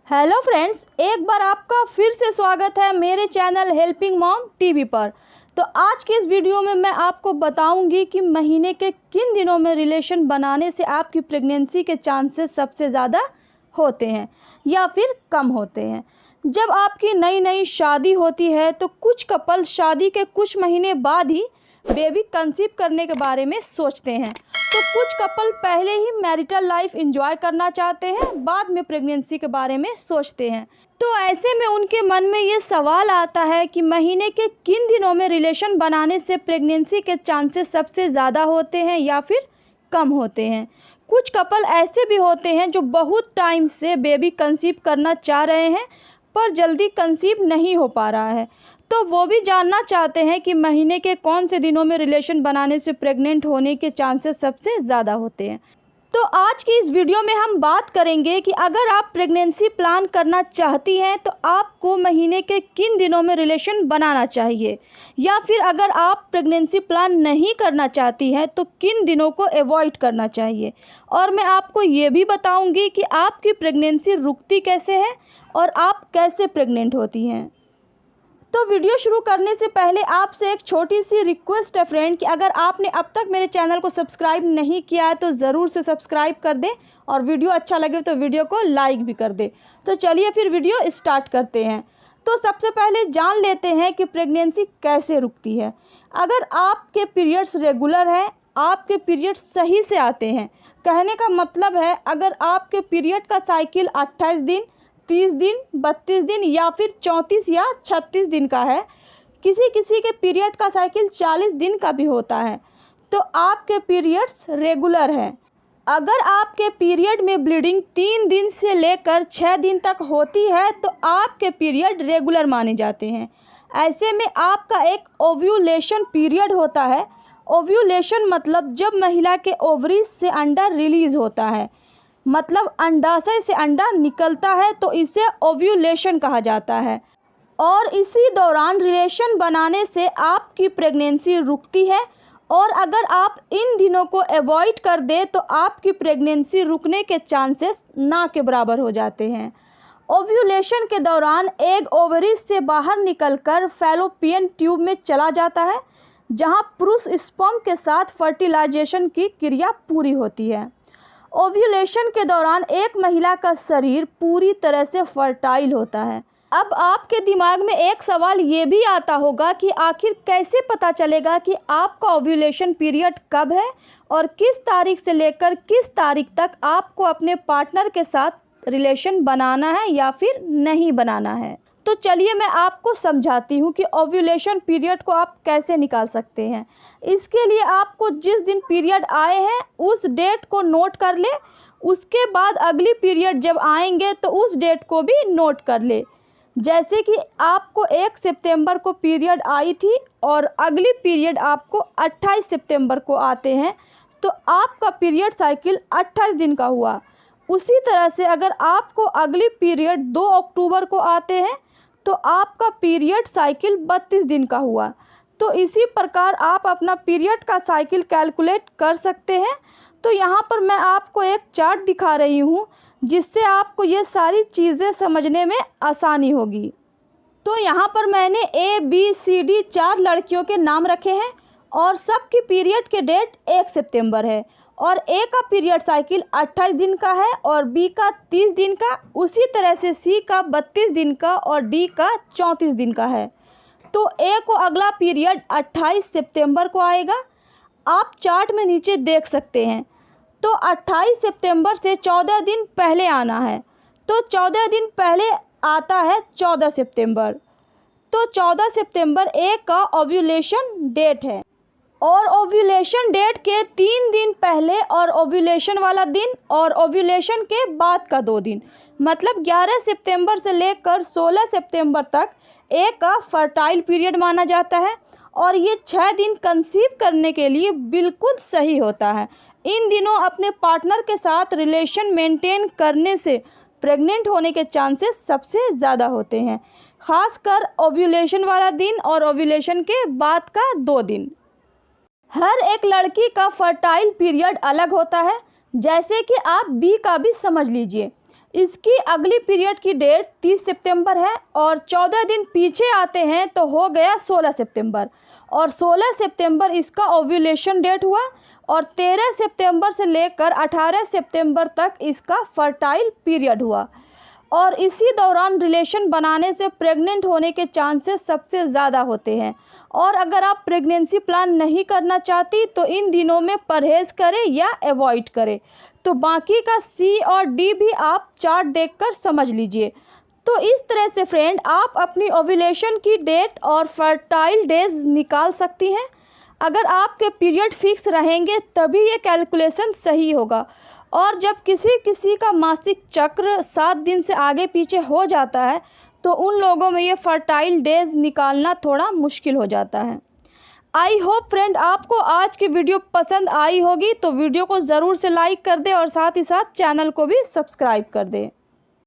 Hello friends, एक बार आपका फिर से स्वागत है मेरे चैनल हेल्पिंग मॉम टीवी पर। तो आज की इस वीडियो में मैं आपको बताऊंगी कि महीने के किन दिनों में रिलेशन बनाने से आपकी प्रेगनेंसी के चांसेस सबसे ज़्यादा होते हैं या फिर कम होते हैं। जब आपकी नई नई शादी होती है तो कुछ कपल शादी के कुछ महीने बाद ही बेबी कंसीव करने के बारे में सोचते हैं, तो कुछ कपल पहले ही मैरिटल लाइफ एंजॉय करना चाहते हैं, बाद में प्रेगनेंसी के बारे में सोचते हैं। तो ऐसे में उनके मन में ये सवाल आता है कि महीने के किन दिनों में रिलेशन बनाने से प्रेगनेंसी के चांसेस सबसे ज़्यादा होते हैं या फिर कम होते हैं। कुछ कपल ऐसे भी होते हैं जो बहुत टाइम से बेबी कंसीव करना चाह रहे हैं पर जल्दी कंसीव नहीं हो पा रहा है, तो वो भी जानना चाहते हैं कि महीने के कौन से दिनों में रिलेशन बनाने से प्रेग्नेंट होने के चांसेस सबसे ज़्यादा होते हैं। तो आज की इस वीडियो में हम बात करेंगे कि अगर आप प्रेगनेंसी प्लान करना चाहती हैं तो आपको महीने के किन दिनों में रिलेशन बनाना चाहिए, या फिर अगर आप प्रेगनेंसी प्लान नहीं करना चाहती हैं तो किन दिनों को अवॉइड करना चाहिए। और मैं आपको ये भी बताऊंगी कि आपकी प्रेगनेंसी रुकती कैसे है और आप कैसे प्रेग्नेंट होती हैं। तो वीडियो शुरू करने से पहले आपसे एक छोटी सी रिक्वेस्ट है फ्रेंड कि अगर आपने अब तक मेरे चैनल को सब्सक्राइब नहीं किया है तो ज़रूर से सब्सक्राइब कर दें, और वीडियो अच्छा लगे तो वीडियो को लाइक भी कर दें। तो चलिए फिर वीडियो स्टार्ट करते हैं। तो सबसे पहले जान लेते हैं कि प्रेगनेंसी कैसे रुकती है। अगर आपके पीरियड्स रेगुलर हैं, आपके पीरियड सही से आते हैं, कहने का मतलब है अगर आपके पीरियड का साइकिल 28 दिन, 30 दिन, 32 दिन या फिर 34 या 36 दिन का है, किसी किसी के पीरियड का साइकिल 40 दिन का भी होता है, तो आपके पीरियड्स रेगुलर हैं। अगर आपके पीरियड में ब्लीडिंग 3 दिन से लेकर 6 दिन तक होती है तो आपके पीरियड रेगुलर माने जाते हैं। ऐसे में आपका एक ओव्यूलेशन पीरियड होता है। ओव्यूलेशन मतलब जब महिला के ओवरीज से अंडा रिलीज़ होता है, मतलब अंडाशय से अंडा निकलता है, तो इसे ओव्यूलेशन कहा जाता है। और इसी दौरान रिलेशन बनाने से आपकी प्रेगनेंसी रुकती है, और अगर आप इन दिनों को अवॉइड कर दें तो आपकी प्रेगनेंसी रुकने के चांसेस ना के बराबर हो जाते हैं। ओव्यूलेशन के दौरान एग ओवरीज से बाहर निकलकर फैलोपियन ट्यूब में चला जाता है, जहां पुरुष स्पर्म के साथ फर्टिलाइजेशन की क्रिया पूरी होती है। ओव्यूलेशन के दौरान एक महिला का शरीर पूरी तरह से फर्टाइल होता है। अब आपके दिमाग में एक सवाल ये भी आता होगा कि आखिर कैसे पता चलेगा कि आपका ओव्यूलेशन पीरियड कब है और किस तारीख से लेकर किस तारीख तक आपको अपने पार्टनर के साथ रिलेशन बनाना है या फिर नहीं बनाना है। तो चलिए मैं आपको समझाती हूँ कि ओव्यूलेशन पीरियड को आप कैसे निकाल सकते हैं। इसके लिए आपको जिस दिन पीरियड आए हैं उस डेट को नोट कर ले, उसके बाद अगली पीरियड जब आएंगे तो उस डेट को भी नोट कर ले। जैसे कि आपको 1 सितंबर को पीरियड आई थी और अगली पीरियड आपको 28 सितंबर को आते हैं, तो आपका पीरियड साइकिल 28 दिन का हुआ। उसी तरह से अगर आपको अगली पीरियड 2 अक्टूबर को आते हैं तो आपका पीरियड साइकिल 32 दिन का हुआ। तो इसी प्रकार आप अपना पीरियड का साइकिल कैलकुलेट कर सकते हैं। तो यहाँ पर मैं आपको एक चार्ट दिखा रही हूँ जिससे आपको ये सारी चीज़ें समझने में आसानी होगी। तो यहाँ पर मैंने ABCD 4 लड़कियों के नाम रखे हैं और सबकी पीरियड के डेट 1 सितंबर है, और A का पीरियड साइकिल 28 दिन का है और B का 30 दिन का, उसी तरह से C का 32 दिन का और D का 34 दिन का है। तो A को अगला पीरियड 28 सितंबर को आएगा। आप चार्ट में नीचे देख सकते हैं। तो 28 सितंबर से 14 दिन पहले आना है, तो 14 दिन पहले आता है 14 सितंबर। तो 14 सितंबर A का ओव्यूलेशन डेट है, और ओव्यूलेशन डेट के 3 दिन पहले और ओव्यूलेशन वाला दिन और ओव्यूलेशन के बाद का 2 दिन, मतलब 11 सितंबर से लेकर 16 सितंबर तक A का फर्टाइल पीरियड माना जाता है, और ये 6 दिन कंसीव करने के लिए बिल्कुल सही होता है। इन दिनों अपने पार्टनर के साथ रिलेशन मेंटेन करने से प्रेग्नेंट होने के चांसेस सबसे ज़्यादा होते हैं, खासकर ओव्यूलेशन वाला दिन और ओव्यूलेशन के बाद का 2 दिन। हर एक लड़की का फर्टाइल पीरियड अलग होता है, जैसे कि आप B का भी समझ लीजिए। इसकी अगली पीरियड की डेट 30 सितंबर है और 14 दिन पीछे आते हैं तो हो गया 16 सितंबर, और 16 सितंबर इसका ओव्यूलेशन डेट हुआ और 13 सितंबर से लेकर 18 सितंबर तक इसका फर्टाइल पीरियड हुआ। और इसी दौरान रिलेशन बनाने से प्रेग्नेंट होने के चांसेस सबसे ज़्यादा होते हैं। और अगर आप प्रेगनेंसी प्लान नहीं करना चाहती तो इन दिनों में परहेज़ करें या अवॉइड करें। तो बाकी का सी और डी भी आप चार्ट देखकर समझ लीजिए। तो इस तरह से फ्रेंड आप अपनी ओव्यूलेशन की डेट और फर्टाइल डेज निकाल सकती हैं। अगर आपके पीरियड फिक्स रहेंगे तभी ये कैलकुलेशन सही होगा। और जब किसी किसी का मासिक चक्र 7 दिन से आगे पीछे हो जाता है तो उन लोगों में ये फर्टाइल डेज निकालना थोड़ा मुश्किल हो जाता है। आई होप फ्रेंड आपको आज की वीडियो पसंद आई होगी, तो वीडियो को ज़रूर से लाइक कर दें और साथ ही साथ चैनल को भी सब्सक्राइब कर दें।